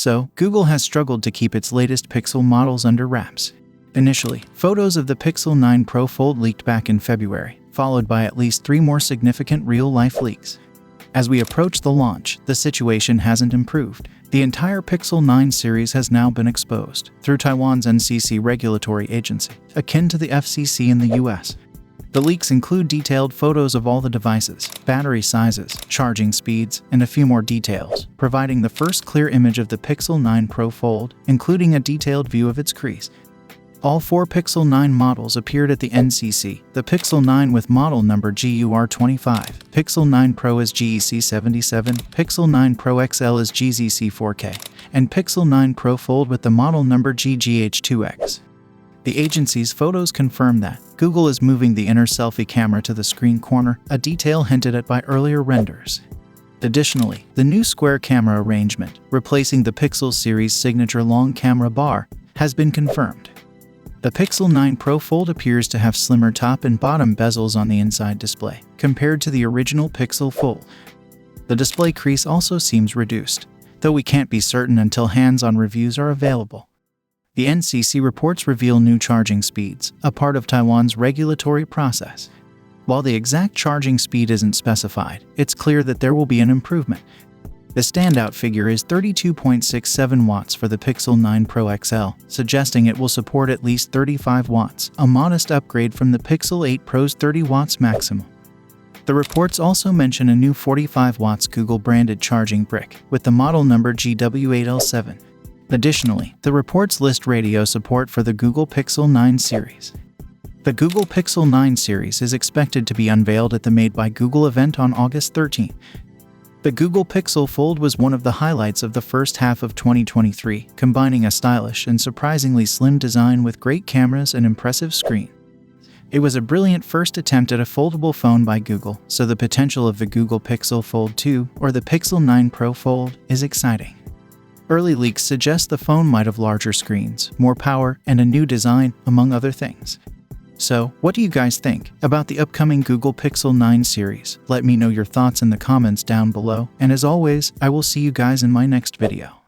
So, Google has struggled to keep its latest Pixel models under wraps. Initially, photos of the Pixel 9 Pro Fold leaked back in February, followed by at least 3 more significant real-life leaks. As we approach the launch, the situation hasn't improved. The entire Pixel 9 series has now been exposed through Taiwan's NCC regulatory agency, akin to the FCC in the US. The leaks include detailed photos of all the devices, battery sizes, charging speeds, and a few more details, providing the first clear image of the Pixel 9 Pro Fold, including a detailed view of its crease. All 4 Pixel 9 models appeared at the NCC, the Pixel 9 with model number GUR25, Pixel 9 Pro is GEC77, Pixel 9 Pro XL is GZC4K, and Pixel 9 Pro Fold with the model number GGH2X. The agency's photos confirm that Google is moving the inner selfie camera to the screen corner, a detail hinted at by earlier renders. Additionally, the new square camera arrangement, replacing the Pixel series' signature long camera bar, has been confirmed. The Pixel 9 Pro Fold appears to have slimmer top and bottom bezels on the inside display, compared to the original Pixel Fold. The display crease also seems reduced, though we can't be certain until hands-on reviews are available. The NCC reports reveal new charging speeds, a part of Taiwan's regulatory process. While the exact charging speed isn't specified, it's clear that there will be an improvement. The standout figure is 32.67 watts for the Pixel 9 Pro XL, suggesting it will support at least 35 watts, a modest upgrade from the Pixel 8 Pro's 30 watts maximum. The reports also mention a new 45 watts Google-branded charging brick, with the model number GW8L7. Additionally, the reports list radio support for the Google Pixel 9 series. The Google Pixel 9 series is expected to be unveiled at the Made by Google event on August 13. The Google Pixel Fold was one of the highlights of the first half of 2023, combining a stylish and surprisingly slim design with great cameras and impressive screen. It was a brilliant first attempt at a foldable phone by Google, so the potential of the Google Pixel Fold 2 or the Pixel 9 Pro Fold is exciting. Early leaks suggest the phone might have larger screens, more power, and a new design, among other things. So, what do you guys think about the upcoming Google Pixel 9 series? Let me know your thoughts in the comments down below, and as always, I will see you guys in my next video.